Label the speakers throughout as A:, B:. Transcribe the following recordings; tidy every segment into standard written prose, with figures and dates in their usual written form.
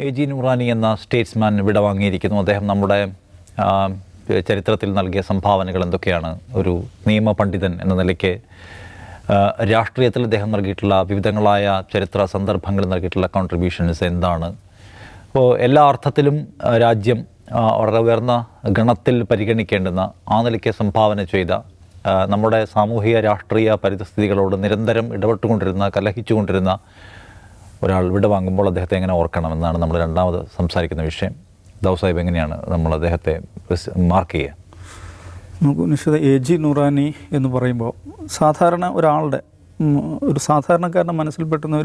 A: എ.ജി. നൂറാനി എന്ന സ്റ്റേറ്റ്സ്മാൻ വിടവാങ്ങിയിരിക്കുന്നു. അദ്ദേഹം നമ്മുടെ ചരിത്രത്തിൽ നൽകിയ സംഭാവനകൾ എന്തൊക്കെയാണ്? ഒരു നിയമ പണ്ഡിതൻ എന്ന നിലയ്ക്ക് രാഷ്ട്രീയത്തിൽ അദ്ദേഹം നൽകിയിട്ടുള്ള വിവിധങ്ങളായ ചരിത്ര സന്ദർഭങ്ങളിൽ നൽകിയിട്ടുള്ള കോൺട്രിബ്യൂഷൻസ് എന്താണ്? അപ്പോൾ എല്ലാ അർത്ഥത്തിലും രാജ്യം വളരെ ഉയർന്ന ഗണത്തിൽ പരിഗണിക്കേണ്ടുന്ന ആ നിലയ്ക്ക് സംഭാവന ചെയ്ത, നമ്മുടെ സാമൂഹിക രാഷ്ട്രീയ പരിസ്ഥിതികളോട് നിരന്തരം ഇടപെട്ടുകൊണ്ടിരുന്ന, കലഹിച്ചുകൊണ്ടിരുന്ന ഒരാൾ വിടവാങ്ങുമ്പോൾ അദ്ദേഹത്തെ എങ്ങനെ ഓർക്കണമെന്നാണ് നമ്മൾ രണ്ടാമത് സംസാരിക്കുന്ന വിഷയം. ദാവൂദ് സാഹിബ്, എങ്ങനെയാണ് നമ്മൾ അദ്ദേഹത്തെ മാർക്ക് ചെയ്യുക?
B: നമുക്ക് നിശ്ചിത എ.ജി. നൂറാനി എന്ന് പറയുമ്പോൾ സാധാരണ ഒരാളുടെ, ഒരു സാധാരണക്കാരൻ്റെ മനസ്സിൽ പെട്ടുന്ന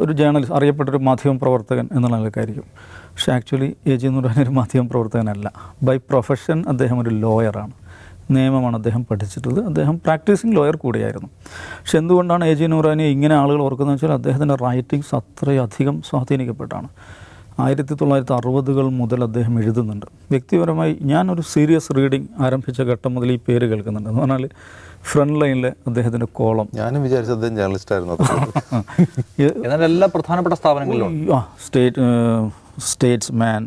B: ഒരു ജേർണലിസ്റ്റ്, അറിയപ്പെട്ടൊരു മാധ്യമ പ്രവർത്തകൻ എന്നുള്ള നിലക്കായിരിക്കും. പക്ഷേ ആക്ച്വലി എ.ജി. നൂറാനി ഒരു മാധ്യമ പ്രവർത്തകനല്ല. ബൈ പ്രൊഫഷൻ അദ്ദേഹം ഒരു ലോയറാണ്. നിയമമാണ് അദ്ദേഹം പഠിച്ചിട്ടുള്ളത്. അദ്ദേഹം പ്രാക്ടീസിങ് ലോയർ കൂടിയായിരുന്നു. പക്ഷെ എന്തുകൊണ്ടാണ് എ.ജി. നൂറാനിയെ ഇങ്ങനെ ആളുകൾ ഓർക്കുന്നത് വെച്ചാൽ അദ്ദേഹത്തിൻ്റെ റൈറ്റിങ്സ് അത്രയധികം സ്വാധീനിക്കപ്പെട്ടാണ്. 1960-കൾ മുതൽ അദ്ദേഹം എഴുതുന്നുണ്ട്. വ്യക്തിപരമായി ഞാനൊരു സീരിയസ് റീഡിങ് ആരംഭിച്ച ഘട്ടം മുതൽ ഈ പേര് കേൾക്കുന്നുണ്ട്. എന്ന് പറഞ്ഞാൽ ഫ്രണ്ട് ലൈനിലെ അദ്ദേഹത്തിൻ്റെ കോളം,
C: ഞാനും വിചാരിച്ചത് ജേർണലിസ്റ്റായിരുന്നു.
A: എന്നാൽ എല്ലാ പ്രധാനപ്പെട്ട സ്ഥാപനങ്ങളിലും
B: statesman,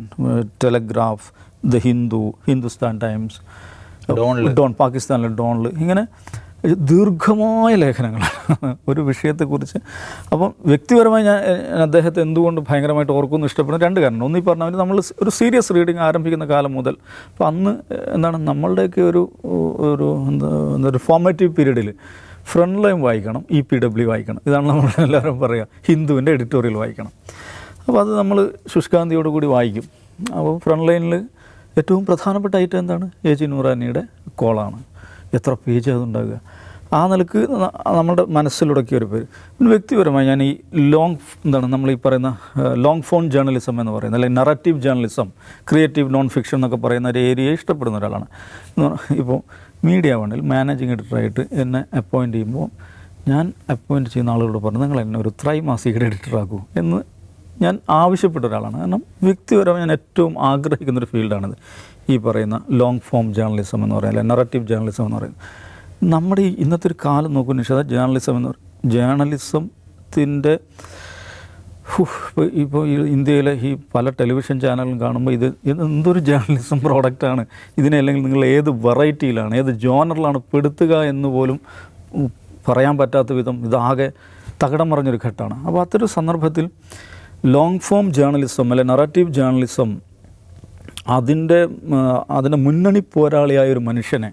B: telegraph, the Hindu, Hindustan times, പാകിസ്ഥാനിലെ ഡോണിൽ, ഇങ്ങനെ ദീർഘമായ ലേഖനങ്ങളാണ് ഒരു വിഷയത്തെക്കുറിച്ച്. അപ്പം വ്യക്തിപരമായി ഞാൻ അദ്ദേഹത്തെ എന്തുകൊണ്ട് ഭയങ്കരമായിട്ട് ഓർക്കുന്നു, ഇഷ്ടപ്പെടുന്ന രണ്ട് കാരണം. ഒന്ന്, ഈ പറഞ്ഞാൽ നമ്മൾ ഒരു സീരിയസ് റീഡിങ് ആരംഭിക്കുന്ന കാലം മുതൽ, അപ്പോൾ അന്ന് എന്താണ് നമ്മളുടെയൊക്കെ ഒരു ഫോർമാറ്റീവ് പീരീഡിൽ ഫ്രണ്ട് ലൈൻ വായിക്കണം, EPW വായിക്കണം, ഇതാണ് നമ്മളെല്ലാവരും പറയുക. ഹിന്ദുവിൻ്റെ എഡിറ്റോറിയൽ വായിക്കണം. അപ്പോൾ അത് നമ്മൾ ശുഷ്കാന്തിയോടുകൂടി വായിക്കും. അപ്പോൾ ഫ്രണ്ട് ലൈനിൽ ഏറ്റവും പ്രധാനപ്പെട്ട ഐറ്റം എന്താണ്? എ.ജി. നൂറാനിയുടെ കോളാണ്. എത്ര പേജ് അതുണ്ടാകുക. ആ നിലക്ക് നമ്മുടെ മനസ്സിലുടക്കിയ ഒരു പേര്. പിന്നെ വ്യക്തിപരമായി ഞാൻ ഈ നമ്മൾ ഈ പറയുന്ന ലോങ് ഫോൺ ജേർണലിസം എന്ന് പറയുന്നത്, അല്ലെങ്കിൽ narrative journalism, creative non fiction എന്നൊക്കെ പറയുന്ന ഒരു ഏരിയയെ ഇഷ്ടപ്പെടുന്ന ഒരാളാണ്. ഇപ്പോൾ മീഡിയ വണ്ണിൽ മാനേജിങ് എഡിറ്ററായിട്ട് എന്നെ അപ്പോയിൻറ്റ് ചെയ്യുമ്പോൾ ഞാൻ അപ്പോയിൻറ്റ് ചെയ്യുന്ന ആളുകളോട് പറഞ്ഞു, നിങ്ങൾ എന്നെ ഒരു ത്രൈമാസികയുടെ എഡിറ്ററാക്കൂ എന്ന് ഞാൻ ആവശ്യപ്പെട്ട ഒരാളാണ്. കാരണം വ്യക്തിപരമായി ഞാൻ ഏറ്റവും ആഗ്രഹിക്കുന്നൊരു ഫീൽഡാണിത്, ഈ പറയുന്ന ലോങ് ഫോം ജേർണലിസം എന്ന് പറയുന്നത്, നറേറ്റീവ് ജേർണലിസം എന്ന് പറയുന്നത്. നമ്മുടെ ഈ ഇന്നത്തെ ഒരു കാലം നോക്കുന്ന നിശ്ചിത ജേർണലിസം എന്ന് പറയും, ജേർണലിസത്തിൻ്റെ ഇപ്പോൾ ഈ ഇന്ത്യയിലെ ഈ പല ടെലിവിഷൻ ചാനലും കാണുമ്പോൾ ഇത് എന്തൊരു ജേർണലിസം പ്രോഡക്റ്റാണ്, ഇതിനെ അല്ലെങ്കിൽ നിങ്ങൾ ഏത് വെറൈറ്റിയിലാണ്, ഏത് ജോണറിലാണ് പെടുത്തുക എന്ന് പോലും പറയാൻ പറ്റാത്ത വിധം ഇതാകെ തകിടം മറിഞ്ഞൊരു ഘട്ടമാണ്. അപ്പോൾ അത്തരം സന്ദർഭത്തിൽ ലോങ് ഫോം ജേർണലിസം അല്ലെങ്കിൽ നറേറ്റീവ് ജേർണലിസം അതിൻ്റെ മുന്നണി പോരാളിയായ ഒരു മനുഷ്യനെ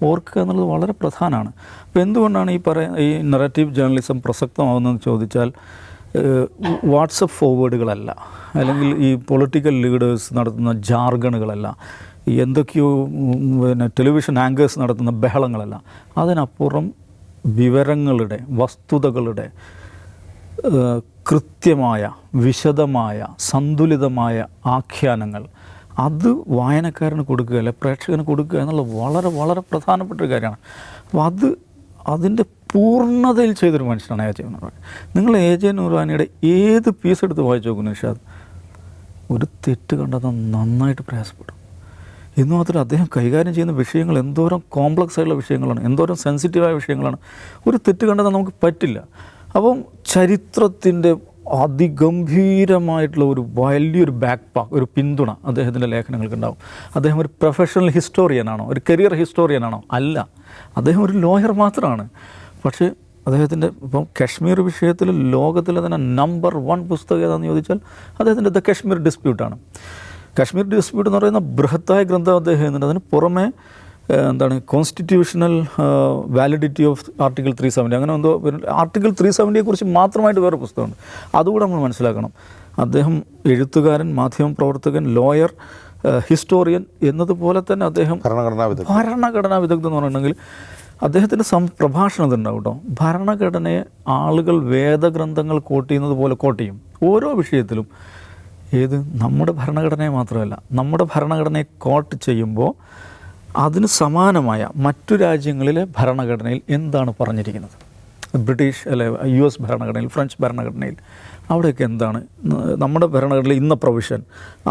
B: ഓർക്കുക എന്നുള്ളത് വളരെ പ്രധാനമാണ്. അപ്പോൾ എന്തുകൊണ്ടാണ് ഈ നറേറ്റീവ് ജേർണലിസം പ്രസക്തമാകുന്നതെന്ന് ചോദിച്ചാൽ, വാട്സപ്പ് ഫോർവേഡുകളല്ല, അല്ലെങ്കിൽ ഈ പൊളിറ്റിക്കൽ ലീഡേഴ്സ് നടത്തുന്ന ജാർഗണുകളല്ല, എന്തൊക്കെയോ ടെലിവിഷൻ ആങ്കേഴ്സ് നടത്തുന്ന ബഹളങ്ങളല്ല. അതിനപ്പുറം വിവരങ്ങളുടെ, വസ്തുതകളുടെ കൃത്യമായ, വിശദമായ, സന്തുലിതമായ ആഖ്യാനങ്ങൾ അത് വായനക്കാരന് കൊടുക്കുക, അല്ലെ പ്രേക്ഷകന് കൊടുക്കുക എന്നുള്ളത് വളരെ വളരെ പ്രധാനപ്പെട്ട ഒരു കാര്യമാണ്. അപ്പോൾ അതിൻ്റെ പൂർണ്ണതയിൽ ചെയ്തൊരു മനുഷ്യനാണ് എ.ജി. നൂറാനി. നിങ്ങൾ എ.ജി. നൂറാനിയുടെ ഏത് പീസ് എടുത്ത് വായിച്ചു നോക്കുന്നു നിഷാദ്, ഒരു തെറ്റ് കണ്ടത് നന്നായിട്ട് പ്രയാസപ്പെടും. എന്ന് മാത്രമല്ല, അദ്ദേഹം കൈകാര്യം ചെയ്യുന്ന വിഷയങ്ങൾ എന്തോരം കോംപ്ലക്സ് ആയിട്ടുള്ള വിഷയങ്ങളാണ്, എന്തോരം സെൻസിറ്റീവായ വിഷയങ്ങളാണ്. ഒരു തെറ്റ് കണ്ടത് നമുക്ക് പറ്റില്ല. അപ്പം ചരിത്രത്തിൻ്റെ അതിഗംഭീരമായിട്ടുള്ള ഒരു വലിയൊരു ഒരു പിന്തുണ അദ്ദേഹത്തിൻ്റെ ലേഖനങ്ങൾക്കുണ്ടാവും. അദ്ദേഹം ഒരു പ്രൊഫഷണൽ ഹിസ്റ്റോറിയനാണോ, ഒരു കരിയർ ഹിസ്റ്റോറിയനാണോ? അല്ല, അദ്ദേഹം ഒരു ലോയർ മാത്രമാണ്. പക്ഷേ അദ്ദേഹത്തിൻ്റെ ഇപ്പം കശ്മീർ വിഷയത്തിൽ ലോകത്തിലെ തന്നെ നമ്പർ 1 പുസ്തകം ഏതാണെന്ന് ചോദിച്ചാൽ അദ്ദേഹത്തിൻ്റെ ദ കശ്മീർ ഡിസ്പ്യൂട്ടാണ്. കശ്മീർ ഡിസ്പ്യൂട്ട് എന്ന് പറയുന്ന ബൃഹത്തായ ഗ്രന്ഥം അദ്ദേഹം എഴുതുന്നുണ്ട്. അതിന് പുറമെ കോൺസ്റ്റിറ്റ്യൂഷണൽ വാലിഡിറ്റി ഓഫ് ആർട്ടിക്കിൾ 370, അങ്ങനെ എന്തോ ആർട്ടിക്കിൾ 370യെക്കുറിച്ച് മാത്രമായിട്ട് വേറെ പുസ്തകമുണ്ട്. അതുകൂടെ നമ്മൾ മനസ്സിലാക്കണം. അദ്ദേഹം എഴുത്തുകാരൻ, മാധ്യമപ്രവർത്തകൻ, ലോയർ, ഹിസ്റ്റോറിയൻ എന്നതുപോലെ തന്നെ അദ്ദേഹം ഭരണഘടനാ വിദഗ്ധൻ എന്ന് പറഞ്ഞിട്ടുണ്ടെങ്കിൽ അദ്ദേഹത്തിൻ്റെ പ്രഭാഷണം ഉണ്ടാവും കേട്ടോ. ഭരണഘടനയെ ആളുകൾ വേദഗ്രന്ഥങ്ങൾ കോട്ട് ചെയ്യുന്നത് പോലെ കോട്ട് ചെയ്യും ഓരോ വിഷയത്തിലും. നമ്മുടെ ഭരണഘടനയെ മാത്രമല്ല, നമ്മുടെ ഭരണഘടനയെ കോട്ട് ചെയ്യുമ്പോൾ അതിന് സമാനമായ മറ്റു രാജ്യങ്ങളിലെ ഭരണഘടനയിൽ എന്താണ് പറഞ്ഞിരിക്കുന്നത്, ബ്രിട്ടീഷ് അല്ലെ US ഭരണഘടനയിൽ, ഫ്രഞ്ച് ഭരണഘടനയിൽ, അവിടെയൊക്കെ എന്താണ് നമ്മുടെ ഭരണഘടനയിൽ ഇന്ന പ്രൊവിഷൻ,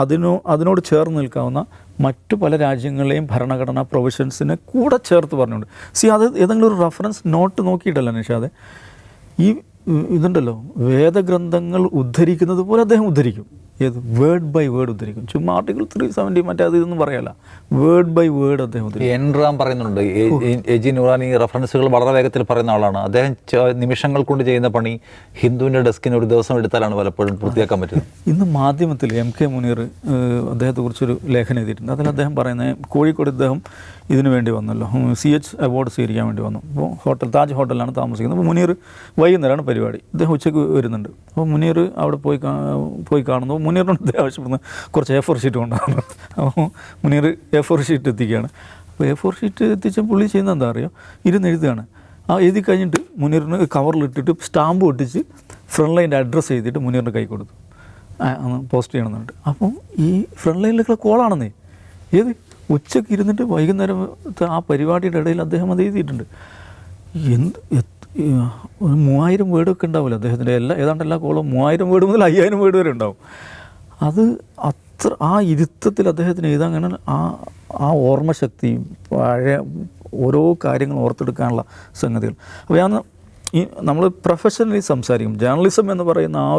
B: അതിനോട് ചേർന്ന് നിൽക്കാവുന്ന മറ്റു പല രാജ്യങ്ങളിലെയും ഭരണഘടനാ പ്രൊവിഷൻസിനെ കൂടെ ചേർത്ത് പറഞ്ഞുകൊണ്ട്. അത് ഏതെങ്കിലും ഒരു റെഫറൻസ് നോട്ട് നോക്കിയിട്ടല്ല നിഷാദെ, ഈ ഇതുണ്ടല്ലോ വേദഗ്രന്ഥങ്ങൾ ഉദ്ധരിക്കുന്നത് പോലെ അദ്ദേഹം ഉദ്ധരിക്കും. ഏത് വേർഡ് ബൈ വേർഡ് ഉദ്ധരിക്കും. ചുമ്മാ ആർട്ടിക്കിൾ 370 മറ്റേ അത് ഇതൊന്നും പറയല്ല, വേർഡ് ബൈ വേർഡ് അദ്ദേഹം ഉദ്ധരിക്കും.
A: എൻറാം പറയുന്നുണ്ട്, എജി നൂറാനി റെഫറൻസുകൾ വളരെ വേഗത്തിൽ പറയുന്ന ആളാണ്. അദ്ദേഹം നിമിഷങ്ങൾ കൊണ്ട് ചെയ്യുന്ന പണി ഹിന്ദുവിൻ്റെ ഡെസ്കിന് ഒരു ദിവസം എടുത്താലാണ് പലപ്പോഴും പൂർത്തിയാക്കാൻ പറ്റുന്നത്.
B: ഇന്ന് മാധ്യമത്തിൽ MK മുനീർ അദ്ദേഹത്തെക്കുറിച്ചൊരു ലേഖനം എഴുതിയിട്ടുണ്ട്. അതിൽ അദ്ദേഹം പറയുന്നത്, കോഴിക്കോട് ഇദ്ദേഹം ഇതിനു വേണ്ടി വന്നല്ലോ, CH അവാർഡ് സ്വീകരിക്കാൻ വേണ്ടി വന്നു. അപ്പോൾ താജ് ഹോട്ടലിലാണ് താമസിക്കുന്നത്. അപ്പോൾ മുനീർ വൈകുന്നേരമാണ് പരിപാടി, ഇദ്ദേഹം ഉച്ചയ്ക്ക് വരുന്നുണ്ട്. അപ്പോൾ മുനീർ അവിടെ പോയി കാണുന്നു. മുനീറിനോട് അദ്ദേഹം ആവശ്യപ്പെടുന്നത് കുറച്ച് A4 ഷീറ്റ് കൊണ്ടാണ്. അപ്പോൾ മുനീർ A4 ഷീറ്റ് എത്തിക്കുകയാണ്. അപ്പോൾ A4 ഷീറ്റ് എത്തിച്ച പുള്ളി ചെയ്യുന്നത് എന്താ അറിയോ, ഇരുന്ന് എഴുതുകയാണ്. ആ എഴുതി കഴിഞ്ഞിട്ട് മുനീറിന് കവറിലിട്ടിട്ട് സ്റ്റാമ്പ് ഒട്ടിച്ച് ഫ്രണ്ട് ലൈൻ്റെ അഡ്രസ്സ് എഴുതിയിട്ട് മുനീറിൻ്റെ കൈ കൊടുത്തു, പോസ്റ്റ് ചെയ്യണമെന്നുണ്ട്. അപ്പം ഈ ഫ്രണ്ട് ലൈനിലേക്കുള്ള കോളാണെന്നേ, ഏത് ഉച്ചയ്ക്ക് ഇരുന്നിട്ട് വൈകുന്നേരത്തെ ആ പരിപാടിയുടെ ഇടയിൽ അദ്ദേഹം അത് എഴുതിയിട്ടുണ്ട്. ഒരു 3000 വേർഡൊക്കെ ഉണ്ടാവില്ല അദ്ദേഹത്തിൻ്റെ ഏതാണ്ട് എല്ലാ കോളും 3000 വേർഡ് മുതൽ 5000 വേർഡ് വരെ ഉണ്ടാവും. അത് അത്ര ആ ഇരുത്തത്തിൽ അദ്ദേഹത്തിന് എഴുതാൻ കാരണം ആ ഓർമ്മശക്തി, പഴയ ഓരോ കാര്യങ്ങൾ ഓർത്തെടുക്കാനുള്ള സംഗതികൾ. അപ്പോൾ നമ്മൾ പ്രൊഫഷണലി സംസാരിക്കും, ജേർണലിസം എന്ന് പറയുന്ന ആ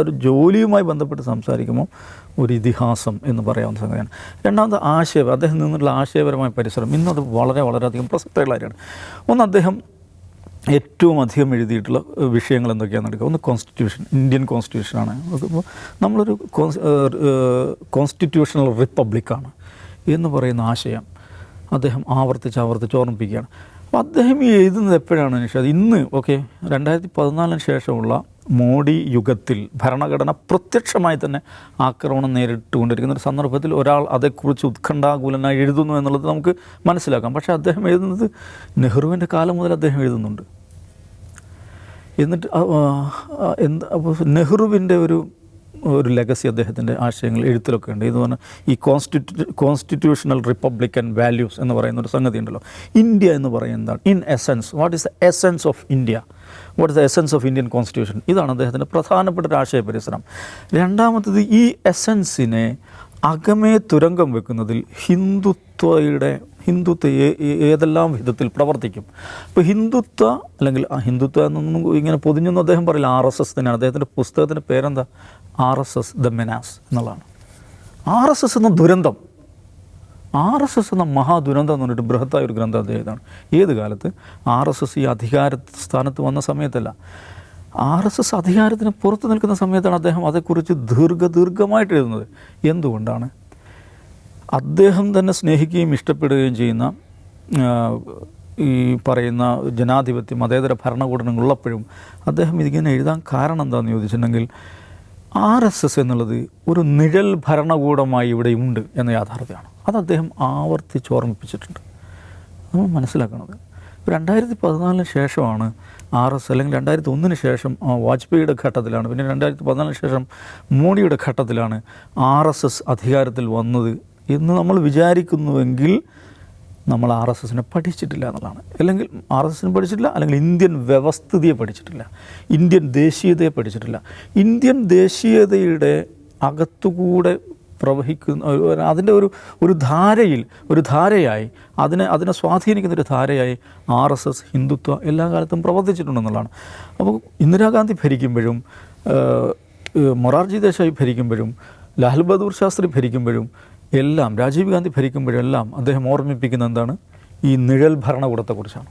B: ഒരു ജോലിയുമായി ബന്ധപ്പെട്ട് സംസാരിക്കുമ്പോൾ ഒരു ഇതിഹാസം എന്ന് പറയാവുന്ന സംഗതിയാണ്. രണ്ടാമത് അദ്ദേഹം നിന്നുള്ള ആശയപരമായ പരിസരം ഇന്നത് വളരെയധികം പ്രസക്തമുള്ള കാര്യമാണ്. ഒന്ന്, അദ്ദേഹം ഏറ്റവും അധികം എഴുതിയിട്ടുള്ള വിഷയങ്ങൾ എന്തൊക്കെയാണെന്ന് എടുക്കുക. ഒന്ന് കോൺസ്റ്റിറ്റ്യൂഷൻ, ഇന്ത്യൻ കോൺസ്റ്റിറ്റ്യൂഷനാണ്. അപ്പോൾ നമ്മളൊരു കോൺസ്റ്റിറ്റ്യൂഷണൽ റിപ്പബ്ലിക്കാണ് എന്ന് പറയുന്ന ആശയം അദ്ദേഹം ആവർത്തിച്ച് ഓർമ്മിപ്പിക്കുകയാണ്. അപ്പോൾ അദ്ദേഹം ഈ എഴുതുന്നത് എപ്പോഴാണ് നിഷാദ്? ഇന്ന് 2014 ശേഷമുള്ള മോഡി യുഗത്തിൽ ഭരണഘടന പ്രത്യക്ഷമായി തന്നെ ആക്രമണം നേരിട്ടുകൊണ്ടിരിക്കുന്ന ഒരു സന്ദർഭത്തിൽ ഒരാൾ അതേക്കുറിച്ച് ഉത്കണ്ഠാകുലനായി എഴുതുന്നു എന്നുള്ളത് നമുക്ക് മനസ്സിലാക്കാം. പക്ഷേ അദ്ദേഹം എഴുതുന്നത് നെഹ്റുവിൻ്റെ കാലം മുതൽ അദ്ദേഹം എഴുതുന്നുണ്ട്. എന്നിട്ട് അപ്പോൾ നെഹ്റുവിൻ്റെ ഒരു ലെഗസി അദ്ദേഹത്തിൻ്റെ ആശയങ്ങൾ എഴുത്തിലൊക്കെ ഉണ്ട്. ഇത് പറഞ്ഞാൽ ഈ കോൺസ്റ്റിറ്റ്യൂഷണൽ റിപ്പബ്ലിക്കൻ വാല്യൂസ് എന്ന് പറയുന്ന ഒരു സംഗതി ഉണ്ടല്ലോ. ഇന്ത്യ എന്ന് പറയുന്നത് എന്താണ്? In essence, what is the essence of India, what is the essence of Indian constitution? ഇതാണ് അദ്ദേഹത്തിൻ്റെ പ്രധാനപ്പെട്ട ഒരു ആശയ പരിസരം. രണ്ടാമത്തത്, ഈ എസൻസിനെ അകമേ തുരങ്കം വെക്കുന്നതിൽ ഹിന്ദുത്വ ഏതെല്ലാം വിധത്തിൽ പ്രവർത്തിക്കും. ഇപ്പോൾ ഹിന്ദുത്വ എന്നൊന്നും ഇങ്ങനെ പൊതിഞ്ഞൊന്നും അദ്ദേഹം പറയില്ല. RSS തന്നെയാണ് അദ്ദേഹത്തിൻ്റെ പുസ്തകത്തിൻ്റെ പേരെന്താ? RSS ദ മെനാസ് എന്നുള്ളതാണ്. RSS എന്ന ദുരന്തം, RSS എന്ന മഹാദുരന്തം എന്ന് പറഞ്ഞിട്ട് ബൃഹത്തായ ഒരു ഗ്രന്ഥം അദ്ദേഹത്താണ്. ഏത് കാലത്ത്? RSS ഈ അധികാര സ്ഥാനത്ത് വന്ന സമയത്തല്ല, RSS അധികാരത്തിന് പുറത്ത് നിൽക്കുന്ന സമയത്താണ് അദ്ദേഹം അതേക്കുറിച്ച് ദീർഘമായിട്ട് എഴുതുന്നത്. എന്തുകൊണ്ടാണ്? അദ്ദേഹം തന്നെ സ്നേഹിക്കുകയും ഇഷ്ടപ്പെടുകയും ചെയ്യുന്ന ഈ പറയുന്ന ജനാധിപത്യ മതേതര ഭരണകൂടങ്ങൾ ഉള്ളപ്പോഴും അദ്ദേഹം ഇതിങ്ങനെ എഴുതാൻ കാരണം എന്താണെന്ന് ചോദിച്ചിട്ടുണ്ടെങ്കിൽ, RSS എന്നുള്ളത് ഒരു നിഴൽ ഭരണകൂടമായി ഇവിടെ ഉണ്ട് എന്ന യാഥാർത്ഥ്യമാണ്. അത് അദ്ദേഹം ഓർമ്മിപ്പിച്ചിട്ടുണ്ട്. നമ്മൾ മനസ്സിലാക്കണത് 2014 ശേഷമാണ് RSS, അല്ലെങ്കിൽ 2001 ശേഷം വാജ്പേയിയുടെ ഘട്ടത്തിലാണ്, പിന്നെ 2014 ശേഷം മോഡിയുടെ ഘട്ടത്തിലാണ് RSS അധികാരത്തിൽ വന്നത് എന്ന് നമ്മൾ വിചാരിക്കുന്നുവെങ്കിൽ നമ്മൾ RSSനെ പഠിച്ചിട്ടില്ല എന്നുള്ളതാണ്. അല്ലെങ്കിൽ RSSനെ പഠിച്ചിട്ടില്ല, അല്ലെങ്കിൽ ഇന്ത്യൻ വ്യവസ്ഥിതിയെ പഠിച്ചിട്ടില്ല, ഇന്ത്യൻ ദേശീയതയെ പഠിച്ചിട്ടില്ല. ഇന്ത്യൻ ദേശീയതയുടെ അകത്തുകൂടെ പ്രവഹിക്കുന്ന അതിൻ്റെ ഒരു ധാരയായി അതിനെ സ്വാധീനിക്കുന്നൊരു ധാരയായി RSS ഹിന്ദുത്വ എല്ലാ കാലത്തും പ്രവർത്തിച്ചിട്ടുണ്ടെന്നുള്ളതാണ്. അപ്പോൾ ഇന്ദിരാഗാന്ധി ഭരിക്കുമ്പോഴും മൊറാർജി ദേശായി ഭരിക്കുമ്പോഴും ലാൽ ബഹദൂർ ശാസ്ത്രി ഭരിക്കുമ്പോഴും എല്ലാം, രാജീവ് ഗാന്ധി ഭരിക്കുമ്പോഴെല്ലാം അദ്ദേഹം ഓർമ്മിപ്പിക്കുന്ന എന്താണ്? ഈ നിഴൽ ഭരണകൂടത്തെക്കുറിച്ചാണ്.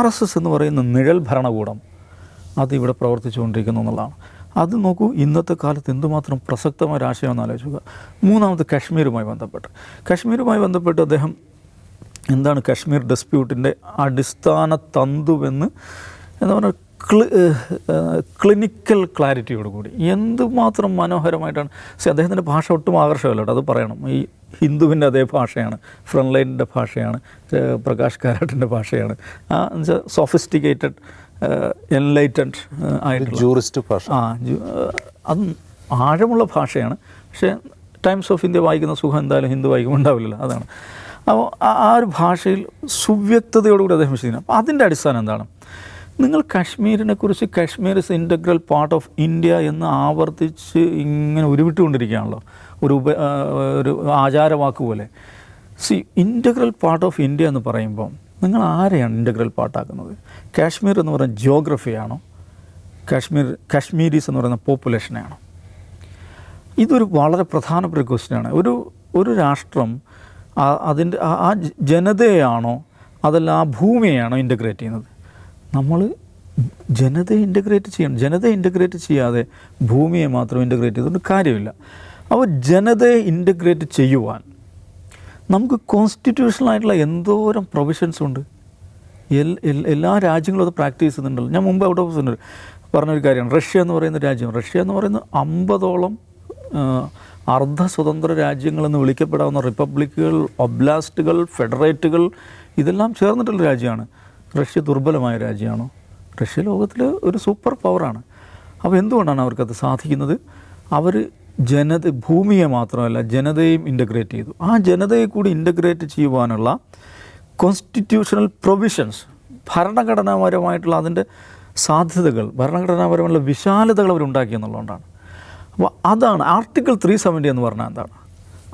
B: RSS എന്ന് പറയുന്ന നിഴൽ ഭരണകൂടം അതിവിടെ പ്രവർത്തിച്ചുകൊണ്ടിരിക്കുന്നു എന്നുള്ളതാണ്. അത് നോക്കൂ, ഇന്നത്തെ കാലത്ത് എന്തുമാത്രം പ്രസക്തമായ ആശയമെന്ന് ആലോചിക്കുക. മൂന്നാമത് കശ്മീരുമായി ബന്ധപ്പെട്ട് അദ്ദേഹം എന്താണ് കശ്മീർ ഡിസ്പ്യൂട്ടിൻ്റെ അടിസ്ഥാന തന്തുവെന്ന് എന്താ പറയുക, ക്ലിനിക്കൽ ക്ലാരിറ്റിയോടുകൂടി എന്തുമാത്രം മനോഹരമായിട്ടാണ്. അദ്ദേഹത്തിൻ്റെ ഭാഷ ഒട്ടും ആകർഷകമല്ല കേട്ടോ, അത് പറയണം. ഈ ഹിന്ദുവിൻ്റെ അതേ ഭാഷയാണ്, ഫ്രണ്ട് ലൈനിൻ്റെ ഭാഷയാണ്, പ്രകാശ് കാരാട്ടിൻ്റെ ഭാഷയാണ്. എന്നുവെച്ചാൽ സോഫിസ്റ്റിക്കേറ്റഡ് എൻലൈറ്റൻഡ് ആയിട്ടുള്ള ജൂറിസ്റ്റ് ഭാഷ, അത് ആഴമുള്ള ഭാഷയാണ്. പക്ഷേ ടൈംസ് ഓഫ് ഇന്ത്യ വായിക്കുന്ന സുഖം എന്തായാലും ഹിന്ദു വായിക്കുമ്പോൾ ഉണ്ടാവില്ലല്ലോ, അതാണ്. അപ്പോൾ ആ ഒരു ഭാഷയിൽ സുവ്യക്തതയോടുകൂടി അദ്ദേഹം വിശദീകരിക്കണം. അപ്പോൾ അതിൻ്റെ അടിസ്ഥാനം എന്താണ്? നിങ്ങൾ കശ്മീരിനെക്കുറിച്ച് Kashmir is integral part of India എന്ന് ആവർത്തിച്ച് ഇങ്ങനെ ഉരുവിട്ടുകൊണ്ടിരിക്കുകയാണല്ലോ, ഒരു ആചാരവാക്ക് പോലെ. ഇൻ്റഗ്രൽ പാർട്ട് ഓഫ് ഇന്ത്യ എന്ന് പറയുമ്പോൾ നിങ്ങൾ ആരെയാണ് ഇൻ്റഗ്രൽ പാർട്ടാക്കുന്നത്? കാശ്മീർ എന്ന് പറയുന്ന ജിയോഗ്രഫിയാണോ, കാശ്മീരീസ് എന്ന് പറയുന്ന പോപ്പുലേഷനെയാണ്. ഇതൊരു വളരെ പ്രധാനപ്പെട്ട ക്വസ്റ്റ്യനാണ്. ഒരു രാഷ്ട്രം അതിൻ്റെ ആ ജനതയെയാണോ അതല്ല ആ ഭൂമിയെയാണോ ഇൻ്റഗ്രേറ്റ് ചെയ്യുന്നത്? നമ്മൾ ജനതയെ ഇൻ്റഗ്രേറ്റ് ചെയ്യണം. ജനതയെ ഇൻ്റഗ്രേറ്റ് ചെയ്യാതെ ഭൂമിയെ മാത്രം ഇൻ്റഗ്രേറ്റ് ചെയ്തുകൊണ്ട് കാര്യമില്ല. അപ്പോൾ ജനതയെ ഇൻ്റഗ്രേറ്റ് ചെയ്യുവാൻ നമുക്ക് കോൺസ്റ്റിറ്റ്യൂഷണലായിട്ടുള്ള എന്തോരം പ്രൊവിഷൻസ് ഉണ്ട്. എല്ലാ രാജ്യങ്ങളും അത് പ്രാക്ടീസ് ചെയ്യുന്നുണ്ടല്ലോ. ഞാൻ മുമ്പ് ഔട്ട് ഓഫ് പറഞ്ഞൊരു കാര്യമാണ്. റഷ്യ എന്ന് പറയുന്ന രാജ്യം, റഷ്യ എന്ന് പറയുന്ന 50ഓളം അർദ്ധ സ്വതന്ത്ര രാജ്യങ്ങളെന്ന് വിളിക്കപ്പെടാവുന്ന റിപ്പബ്ലിക്കുകൾ, ഒബ്ലാസ്റ്റുകൾ, ഫെഡറേറ്റുകൾ ഇതെല്ലാം ചേർന്നിട്ടുള്ള രാജ്യമാണ്. റഷ്യ ദുർബലമായ രാജ്യമാണോ? റഷ്യ ലോകത്തിൽ ഒരു സൂപ്പർ പവറാണ്. അപ്പോൾ എന്തുകൊണ്ടാണ് അവർക്കത് സാധിക്കുന്നത്? അവർ ഭൂമിയെ മാത്രമല്ല ജനതയെയും ഇൻ്റഗ്രേറ്റ് ചെയ്തു. ആ ജനതയെ കൂടി ഇൻ്റഗ്രേറ്റ് ചെയ്യുവാനുള്ള കോൺസ്റ്റിറ്റ്യൂഷണൽ പ്രൊവിഷൻസ്, ഭരണഘടനാപരമായിട്ടുള്ള അതിൻ്റെ സാധ്യതകൾ, ഭരണഘടനാപരമുള്ള വിശാലതകൾ അവരുണ്ടാക്കി എന്നുള്ളതുകൊണ്ടാണ്. അപ്പോൾ അതാണ് ആർട്ടിക്കിൾ 370 എന്ന് പറഞ്ഞാൽ എന്താണ്?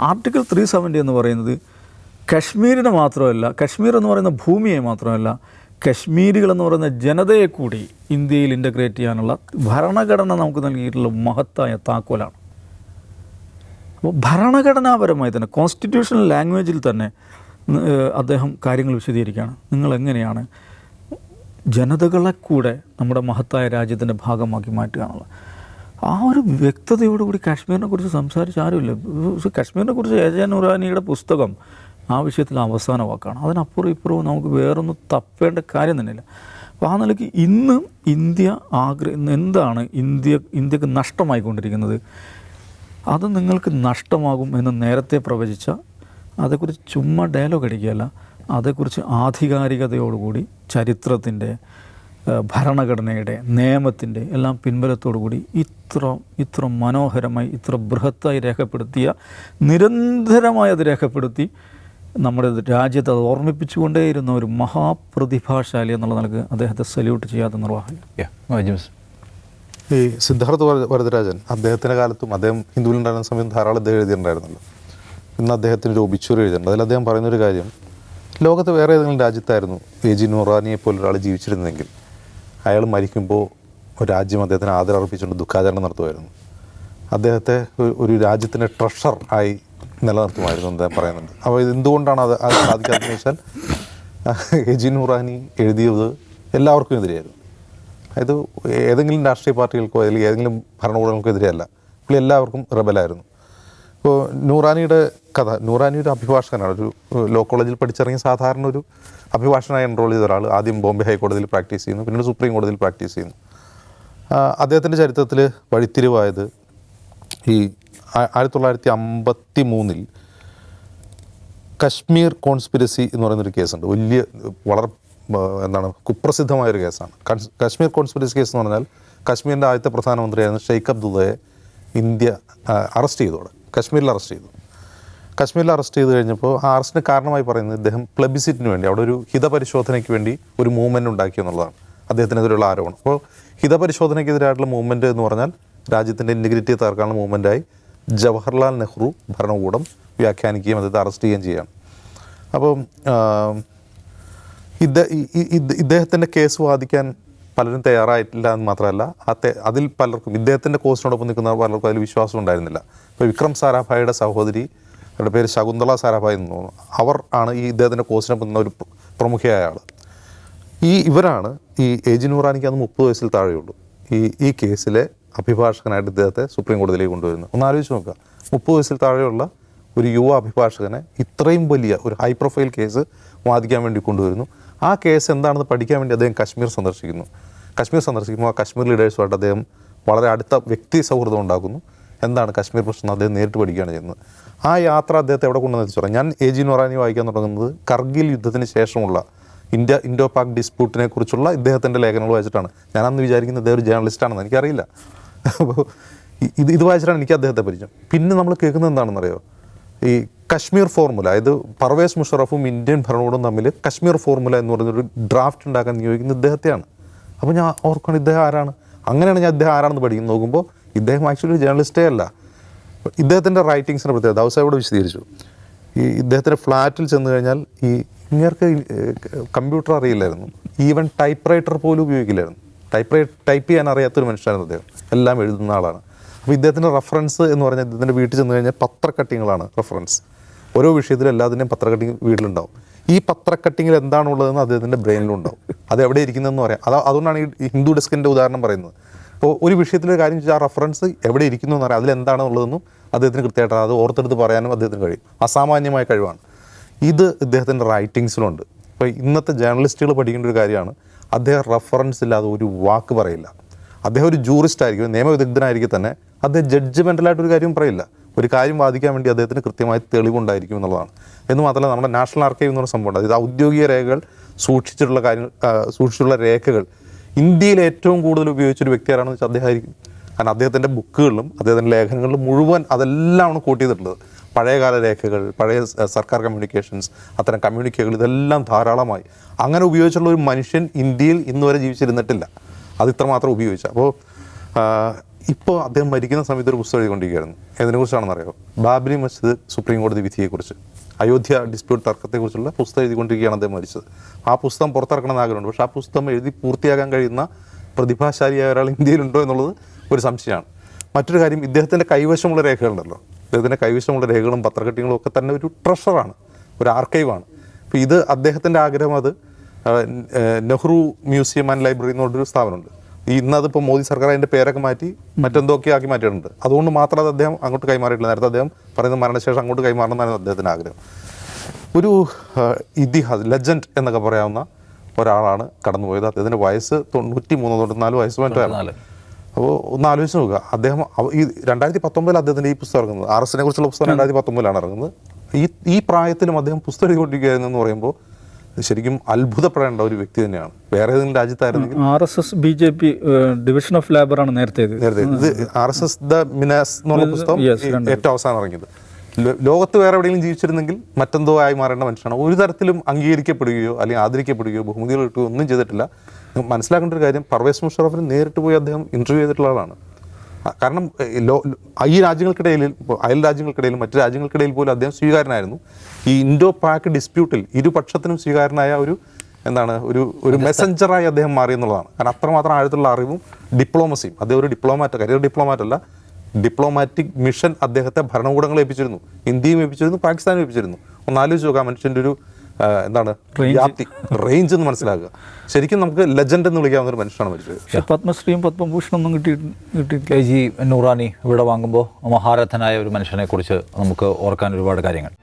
B: ആർട്ടിക്കിൾ 370 എന്ന് പറയുന്നത് കശ്മീരിനെ മാത്രമല്ല, കശ്മീർ എന്ന് പറയുന്ന ഭൂമിയെ മാത്രമല്ല, കശ്മീരികൾ എന്ന് പറയുന്ന ജനതയെ കൂടി ഇന്ത്യയിൽ ഇൻ്റഗ്രേറ്റ് ചെയ്യാനുള്ള ഭരണഘടന നമുക്ക് നൽകിയിട്ടുള്ള മഹത്തായ താക്കോലാണ്. അപ്പോൾ ഭരണഘടനാപരമായി തന്നെ കോൺസ്റ്റിറ്റ്യൂഷണൽ ലാംഗ്വേജിൽ തന്നെ അദ്ദേഹം കാര്യങ്ങൾ വിശദീകരിക്കുകയാണ്. നിങ്ങളെങ്ങനെയാണ് ജനതകളെ കൂടെ നമ്മുടെ മഹത്തായ രാജ്യത്തിൻ്റെ ഭാഗമാക്കി മാറ്റുക എന്നുള്ള ആ ഒരു വ്യക്തതയോടുകൂടി കാശ്മീരിനെ കുറിച്ച് സംസാരിച്ച ആരുമില്ല. കാശ്മീരിനെ കുറിച്ച് എ.ജെ. നുറാനിയുടെ പുസ്തകം ആ വിഷയത്തിൽ അവസാന വാക്കാണ്. അതിനപ്പുറം ഇപ്പുറവും നമുക്ക് വേറൊന്നും തപ്പേണ്ട കാര്യം തന്നെയില്ല. അപ്പോൾ ആ നിലയ്ക്ക് ഇന്ന് ഇന്ത്യ എന്താണ് ഇന്ത്യക്ക് നഷ്ടമായിക്കൊണ്ടിരിക്കുന്നത്? അത് നിങ്ങൾക്ക് നഷ്ടമാകും എന്ന് നേരത്തെ പ്രവചിച്ച, അതേക്കുറിച്ച് ചുമ്മാ ഡയലോഗ് അടിക്കുകയല്ല, അതേക്കുറിച്ച് ആധികാരികതയോടുകൂടി ചരിത്രത്തിൻ്റെ, ഭരണഘടനയുടെ, നിയമത്തിൻ്റെ എല്ലാം പിൻബലത്തോടുകൂടി ഇത്ര മനോഹരമായി, ഇത്ര ബൃഹത്തായി രേഖപ്പെടുത്തിയ, നിരന്തരമായി അത് രേഖപ്പെടുത്തി നമ്മുടെ രാജ്യത്ത് അത് ഓർമ്മിപ്പിച്ചുകൊണ്ടേയിരുന്ന ഒരു മഹാപ്രതിഭാശാലി എന്നുള്ള നിലക്ക് അദ്ദേഹത്തെ സല്യൂട്ട് ചെയ്യാതെ നിർവഹില്ല.
C: ഈ സിദ്ധാർത്ഥ വരദരാജൻ അദ്ദേഹത്തിൻ്റെ കാലത്തും അദ്ദേഹം ഹിന്ദുവിലുണ്ടായിരുന്ന സമയം ധാരാളം അദ്ദേഹം എഴുതിയിട്ടുണ്ടായിരുന്നല്ലോ. ഇന്ന് അദ്ദേഹത്തിന് ഒരു ഒബിച്വറി എഴുതിയിട്ടുണ്ട്. അതിൽ അദ്ദേഹം പറയുന്നൊരു കാര്യം, ലോകത്ത് വേറെ ഏതെങ്കിലും രാജ്യത്തായിരുന്നു എ.ജെ. നുറാനിയെ പോലെ ഒരാൾ ജീവിച്ചിരുന്നെങ്കിൽ അയാൾ മരിക്കുമ്പോൾ ഒരു രാജ്യം അദ്ദേഹത്തിന് ആദരർപ്പിച്ചുകൊണ്ട് ദുഃഖാചരണം നടത്തുമായിരുന്നു. അദ്ദേഹത്തെ ഒരു രാജ്യത്തിൻ്റെ ട്രഷർ ആയി നിലനിർത്തുമായിരുന്നു എന്ന് അദ്ദേഹം പറയുന്നുണ്ട്. അപ്പോൾ ഇത് എന്തുകൊണ്ടാണ് അത് സാധിക്കാത്തതെന്ന് വെച്ചാൽ എ.ജെ. നുറാനി എഴുതിയത് എല്ലാവർക്കും എതിരെയായിരുന്നു. അതായത് ഏതെങ്കിലും രാഷ്ട്രീയ പാർട്ടികൾക്കോ അല്ലെങ്കിൽ ഏതെങ്കിലും ഭരണകൂടങ്ങൾക്കോ എതിരെയല്ല, പുള്ളി എല്ലാവർക്കും റെബലായിരുന്നു. ഇപ്പോൾ നുറാനിയുടെ കഥ, നുറാനി ഒരു അഭിഭാഷകനാണ്. ഒരു ലോ കോളേജിൽ പഠിച്ചിറങ്ങിയ സാധാരണ ഒരു അഭിഭാഷകനായി എൻറോൾ ചെയ്ത ഒരാൾ. ആദ്യം ബോംബെ ഹൈക്കോടതിയിൽ പ്രാക്ടീസ് ചെയ്യുന്നു, പിന്നീട് സുപ്രീം കോടതിയിൽ പ്രാക്ടീസ് ചെയ്യുന്നു. അദ്ദേഹത്തിൻ്റെ ചരിത്രത്തിൽ വഴിത്തിരിവായത് ഈ 1953 കശ്മീർ കോൺസ്പിരസി എന്ന് പറയുന്നൊരു കേസുണ്ട്. വളരെ കുപ്രസിദ്ധമായൊരു കേസാണ് കശ്മീർ കോൺസ്പിരസി കേസ് എന്ന് പറഞ്ഞാൽ. കശ്മീരിൻ്റെ ആദ്യത്തെ പ്രധാനമന്ത്രിയായിരുന്ന ഷെയ്ഖ് അബ്ദുള്ളയെ ഇന്ത്യ അറസ്റ്റ് ചെയ്തോടെ കശ്മീരിൽ അറസ്റ്റ് ചെയ്തു. കശ്മീരിൽ അറസ്റ്റ് ചെയ്ത് കഴിഞ്ഞപ്പോൾ ആ അറസ്റ്റിന് കാരണമായി പറയുന്നത് ഇദ്ദേഹം പ്ലബിസിറ്റിന് വേണ്ടി, അവിടെ ഒരു ഹിതപരിശോധനയ്ക്ക് വേണ്ടി ഒരു മൂവ്മെൻറ്റ് ഉണ്ടാക്കി എന്നുള്ളതാണ് അദ്ദേഹത്തിനെതിരെയുള്ള ആരോപണം. അപ്പോൾ ഹിതപരിശോധനയ്ക്കെതിരായിട്ടുള്ള മൂവ്മെൻറ്റ് എന്ന് പറഞ്ഞാൽ രാജ്യത്തിൻ്റെ ഇൻറ്റഗ്രിറ്റി തകർക്കാനുള്ള മൂവ്മെൻറ്റായി ജവഹർലാൽ നെഹ്റു ഭരണകൂടം വ്യാഖ്യാനിക്കുകയും അദ്ദേഹത്തെ അറസ്റ്റ് ചെയ്യുകയും ചെയ്യുകയാണ്. അപ്പം ഇദ്ദേഹത്തിൻ്റെ കേസ് വാദിക്കാൻ പലരും തയ്യാറായിട്ടില്ല എന്ന് മാത്രമല്ല, അതിൽ പലർക്കും ഇദ്ദേഹത്തിൻ്റെ കോസിനോടൊപ്പം നിൽക്കുന്ന പലർക്കും അതിൽ വിശ്വാസം ഉണ്ടായിരുന്നില്ല. ഇപ്പോൾ വിക്രം സാരാഭായിയുടെ സഹോദരി, അവരുടെ പേര് ശകുന്തള സാരാഭായി എന്ന് തോന്നുന്നു, അവർ ആണ് ഈ ഇദ്ദേഹത്തിൻ്റെ കോസിനൊപ്പം നിന്ന ഒരു പ്രമുഖയായ ആൾ. ഇവരാണ് ഈ എ.ജെ. നുറാനിക്ക് അന്ന് 30 വയസ്സിൽ താഴെയുള്ളൂ. ഈ കേസിലെ അഭിഭാഷകനായിട്ട് ഇദ്ദേഹത്തെ സുപ്രീം കോടതിയിലേക്ക് കൊണ്ടുവരുന്നു. ഒന്ന് ആലോചിച്ച് നോക്കുക, 30 വയസ്സിൽ താഴെയുള്ള ഒരു യുവ അഭിഭാഷകനെ ഇത്രയും വലിയ ഒരു ഹൈ പ്രൊഫൈൽ കേസ് വാദിക്കാൻ വേണ്ടി കൊണ്ടുവരുന്നു. ആ കേസ് എന്താണെന്ന് പഠിക്കാൻ വേണ്ടി അദ്ദേഹം കശ്മീർ സന്ദർശിക്കുന്നു. ആ കശ്മീർ ലീഡേഴ്സുമായിട്ട് അദ്ദേഹം വളരെ അടുത്ത വ്യക്തി സൗഹൃദം ഉണ്ടാക്കുന്നു. എന്താണ് കശ്മീർ പ്രശ്നം അദ്ദേഹം നേരിട്ട് പഠിക്കുകയാണ് ചെയ്യുന്നത്. ആ യാത്ര അദ്ദേഹത്തെ എവിടെ കൊണ്ടുവന്ന് എത്തിച്ചു പറയാം. ഞാൻ എ.ജെ. നുറാനി വായിക്കാൻ തുടങ്ങുന്നത് കർഗിൽ യുദ്ധത്തിന് ശേഷമുള്ള ഇൻഡോ പാക് ഡിസ്പ്യൂട്ടിനെ കുറിച്ചുള്ള ഇദ്ദേഹത്തിൻ്റെ ലേഖനങ്ങൾ വായിച്ചിട്ടാണ്. ഞാനന്ന് വിചാരിക്കുന്നത് അദ്ദേഹം ഒരു ജേർണലിസ്റ്റാണെന്ന്, എനിക്കറിയില്ല. അപ്പോൾ ഇത് വായിച്ചിട്ടാണ് എനിക്ക് അദ്ദേഹത്തെ പരിചയം. പിന്നെ നമ്മൾ കേൾക്കുന്നത് എന്താണെന്നറിയോ, ഈ കശ്മീർ ഫോർമുല, അതായത് പർവേസ് മുഷറഫും ഇന്ത്യൻ ഭരണകൂടവും തമ്മിൽ കശ്മീർ ഫോർമുല എന്ന് പറയുന്നൊരു ഡ്രാഫ്റ്റ് ഉണ്ടാക്കാൻ നിയോഗിക്കുന്നത് ഇദ്ദേഹത്തെയാണ്. അപ്പോൾ ഞാൻ ഓർക്കണം ഇദ്ദേഹം ആരാണ്. അങ്ങനെയാണ് ഞാൻ ഇദ്ദേഹം ആരാണെന്ന് പഠിക്കുന്നത്. നോക്കുമ്പോൾ ഇദ്ദേഹം ആക്ച്വലി ഒരു ജേർണലിസ്റ്റേ അല്ല. ഇദ്ദേഹത്തിൻ്റെ റൈറ്റിങ്സിൻ്റെ പ്രത്യേകത ദൗസായോട് വിശദീകരിച്ചു. ഇദ്ദേഹത്തിൻ്റെ ഫ്ലാറ്റിൽ ചെന്ന് കഴിഞ്ഞാൽ ഇങ്ങേർക്ക് കമ്പ്യൂട്ടർ അറിയില്ലായിരുന്നു, ഈവൻ ടൈപ്പ് റൈറ്റർ പോലും ഉപയോഗിക്കില്ലായിരുന്നു. ടൈപ്പ് ചെയ്യാൻ അറിയാത്തൊരു മനുഷ്യനായിരുന്നു അദ്ദേഹം. എല്ലാം എഴുതുന്ന ആളാണ്. അപ്പോൾ ഇദ്ദേഹത്തിൻ്റെ റെഫറൻസ് എന്ന് പറഞ്ഞാൽ ഇദ്ദേഹത്തിൻ്റെ വീട്ടിൽ ചെന്ന് കഴിഞ്ഞാൽ പത്രക്കട്ടിങ്ങളാണ് റെഫറൻസ്. ഓരോ വിഷയത്തിലും എല്ലാത്തിൻ്റെയും പത്രക്കട്ടിങ് വീട്ടിലുണ്ടാവും. ഈ പത്രക്കട്ടിങ്ങിൽ എന്താണുള്ളതെന്ന് അദ്ദേഹത്തിൻ്റെ ബ്രെയിനിലുണ്ടാവും. അത് എവിടെ ഇരിക്കുന്നതെന്ന് പറയാം. അതുകൊണ്ടാണ് ഈ ഹിന്ദു ഡെസ്കിൻ്റെ ഉദാഹരണം പറയുന്നത്. അപ്പോൾ ഒരു വിഷയത്തിലൊരു കാര്യം ചോദിച്ചാൽ ആ റെഫറൻസ് എവിടെ ഇരിക്കുന്നു എന്ന് പറയാം, അതിലെന്താണെന്നുള്ളതെന്നും അദ്ദേഹത്തിന് കൃത്യമായിട്ട് അത് ഓർത്തെടുത്ത് പറയാനും അദ്ദേഹത്തിന് കഴിയും. അസാമാന്യമായ കഴിവാണ്. ഇത് ഇദ്ദേഹത്തിൻ്റെ റൈറ്റിങ്സിലുണ്ട്. ഇപ്പോൾ ഇന്നത്തെ ജേർണലിസ്റ്റുകൾ പഠിക്കേണ്ട ഒരു കാര്യമാണ്, അദ്ദേഹം റെഫറൻസ് ഇല്ലാതെ ഒരു വാക്ക് പറയില്ല. അദ്ദേഹം ഒരു ജൂറിസ്റ്റ് ആയിരിക്കും, നിയമവിദഗ്ധനായിരിക്കും തന്നെ അദ്ദേഹം ജഡ്ജ്മെൻ്റലായിട്ടൊരു കാര്യം പറയില്ല. ഒരു കാര്യം വാദിക്കാൻ വേണ്ടി അദ്ദേഹത്തിന് കൃത്യമായി തെളിവുണ്ടായിരിക്കും എന്നുള്ളതാണ്. എന്ന് മാത്രമല്ല, നമ്മുടെ നാഷണൽ ആർക്കൈവ് എന്ന് പറഞ്ഞ സംഭവമുണ്ട്. അതായത് ഔദ്യോഗിക രേഖകൾ സൂക്ഷിച്ചിട്ടുള്ള രേഖകൾ ഇന്ത്യയിൽ ഏറ്റവും കൂടുതൽ ഉപയോഗിച്ചൊരു വ്യക്തി ആരാണെന്ന് വെച്ചാൽ അദ്ദേഹമായിരിക്കും. കാരണം അദ്ദേഹത്തിൻ്റെ ബുക്കുകളിലും അദ്ദേഹത്തിൻ്റെ ലേഖനങ്ങളിലും മുഴുവൻ അതെല്ലാമാണ് കോട്ട് ചെയ്തിട്ടുള്ളത്. പഴയകാല രേഖകൾ, പഴയ സർക്കാർ കമ്മ്യൂണിക്കേഷൻസ്, അത്തരം കമ്മ്യൂണിക്കേകൾ ഇതെല്ലാം ധാരാളമായി. അങ്ങനെ ഉപയോഗിച്ചുള്ള ഒരു മനുഷ്യൻ ഇന്ത്യയിൽ ഇന്ന് വരെ ജീവിച്ചിരുന്നിട്ടില്ല. അത് ഇത്രമാത്രം ഉപയോഗിച്ച. അപ്പോൾ ഇപ്പോൾ അദ്ദേഹം മരിക്കുന്ന സമയത്ത് ഒരു പുസ്തകം എഴുതിക്കൊണ്ടിരിക്കുകയായിരുന്നു. ഏതിനെക്കുറിച്ചാണെന്ന് അറിയാമോ? ബാബരി മസ്ജിദ് സുപ്രീം കോടതി വിധിയെക്കുറിച്ച്, അയോധ്യ ഡിസ്പ്യൂട്ട് തർക്കത്തെക്കുറിച്ചുള്ള പുസ്തകം എഴുതിക്കൊണ്ടിരിക്കുകയാണ് അദ്ദേഹം മരിച്ചത്. ആ പുസ്തകം പുറത്തിറക്കണമെന്ന് ആഗ്രഹമുണ്ട്. പക്ഷേ ആ പുസ്തകം എഴുതി പൂർത്തിയാക്കാൻ കഴിയുന്ന പ്രതിഭാശാലിയായ ഒരാൾ ഇന്ത്യയിലുണ്ടോ എന്നുള്ളത് ഒരു സംശയമാണ്. മറ്റൊരു കാര്യം, ഇദ്ദേഹത്തിൻ്റെ കൈവശമുള്ള രേഖകളുണ്ടല്ലോ, ഇദ്ദേഹത്തിൻ്റെ കൈവശമുള്ള രേഖകളും പത്രക്കട്ടിങ്ങളും ഒക്കെ തന്നെ ഒരു ട്രഷറാണ്, ഒരു ആർക്കൈവാണ്. അപ്പോൾ ഇത് അദ്ദേഹത്തിൻ്റെ ആഗ്രഹം, അത് നെഹ്റു മ്യൂസിയം ആൻഡ് ലൈബ്രറി എന്നുള്ളൊരു സ്ഥാപനമുണ്ട്. ഇന്നതിപ്പോൾ മോദി സർക്കാർ അതിൻ്റെ പേരൊക്കെ മാറ്റി മറ്റെന്തൊക്കെ ആക്കി മാറ്റിയിട്ടുണ്ട്. അതുകൊണ്ട് മാത്രം അത് അദ്ദേഹം അങ്ങോട്ട് കൈമാറിയിട്ടില്ല. നേരത്തെ അദ്ദേഹം പറയുന്ന മരണശേഷം അങ്ങോട്ട് കൈമാറണമെന്നാണ് അദ്ദേഹത്തിൻ്റെ ആഗ്രഹം. ഒരു ഇതിഹാസ്, ലെജൻഡ് എന്നൊക്കെ പറയാവുന്ന ഒരാളാണ് കടന്നുപോയത്. അദ്ദേഹത്തിൻ്റെ വയസ്സ് 93 വയസ്സ് മറ്റാണ്. അപ്പോൾ ഒന്ന് ആലോചിച്ച് നോക്കുക, അദ്ദേഹം ഈ 2019 അദ്ദേഹത്തിൻ്റെ ഈ പുസ്തകം ഇറങ്ങുന്നത്, RSSനെ കുറിച്ചുള്ള പുസ്തകം 2019 ഇറങ്ങുന്നത്. ഈ പ്രായത്തിലും അദ്ദേഹം പുസ്തകം എഴുതിക്കൊണ്ടിരിക്കുകയായിരുന്നു എന്ന് പറയുമ്പോൾ ശരിക്കും അത്ഭുതപ്പെടേണ്ട ഒരു വ്യക്തി തന്നെയാണ്. വേറെ ഏതെങ്കിലും രാജ്യത്തായിരുന്നെങ്കിൽ
B: RSS BJP division of labour ആണ് നേരത്തെ ഇത്
C: RSS ദ മിനാസ് എന്നുള്ള പുസ്തകം ഏറ്റവും അവസാനം ഇറങ്ങിയത്. ലോകത്ത് വേറെ എവിടെയെങ്കിലും ജീവിച്ചിരുന്നെങ്കിൽ മറ്റെന്തോ ആയി മാറേണ്ട മനുഷ്യനാണ്. ഒരു തരത്തിലും അംഗീകരിക്കപ്പെടുകയോ അല്ലെങ്കിൽ ആദരിക്കപ്പെടുകയോ ബഹുമതികൾ കിട്ടുകയോ ഒന്നും ചെയ്തിട്ടില്ല. മനസ്സിലാക്കേണ്ട ഒരു കാര്യം, പർവേസ് മുഷറഫിന് നേരിട്ട് പോയി അദ്ദേഹം ഇൻ്റർവ്യൂ ചെയ്തിട്ടുള്ള ആളാണ്. കാരണം ഈ രാജ്യങ്ങൾക്കിടയിൽ, ഇപ്പോൾ അയൽ രാജ്യങ്ങൾക്കിടയിലും മറ്റു രാജ്യങ്ങൾക്കിടയിൽ പോലും അദ്ദേഹം സ്വീകാരനായിരുന്നു. ഈ ഇൻഡോ പാക് ഡിസ്പ്യൂട്ടിൽ ഇരുപക്ഷത്തിനും സ്വീകാരനായ ഒരു മെസ്സഞ്ചറായി അദ്ദേഹം മാറി എന്നുള്ളതാണ്. കാരണം അത്രമാത്രം ആഴത്തുള്ള അറിവും ഡിപ്ലോമസിയും. അദ്ദേഹം ഒരു ഡിപ്ലോമാറ്റ്, കരിയർ ഡിപ്ലോമാറ്റ് അല്ല, ഡിപ്ലോമാറ്റിക് മിഷൻ അദ്ദേഹത്തെ ഭരണകൂടങ്ങളെ ഏൽപ്പിച്ചിരുന്നു. ഇന്ത്യയും ഏൽപ്പിച്ചിരുന്നു, പാകിസ്ഥാനും ഏൽപ്പിച്ചിരുന്നു. ഒന്ന് ആലോചിച്ച് നോക്കാം മനുഷ്യൻ്റെ ഒരു വ്യാപ്തി, റേഞ്ച് എന്ന് മനസ്സിലാക്കുക. ശരിക്കും നമുക്ക് ലെജൻഡ് എന്ന് വിളിക്കാവുന്ന ഒരു മനുഷ്യനാണ് മരിച്ചത്.
B: പത്മശ്രീയും പത്മഭൂഷണൊന്നും കിട്ടിയിട്ടില്ല.
A: KG നൂറാനി ഇവിടെ വാങ്ങുമ്പോൾ മഹാരഥനായ ഒരു മനുഷ്യനെ കുറിച്ച് നമുക്ക് ഓർക്കാൻ ഒരുപാട് കാര്യങ്ങൾ.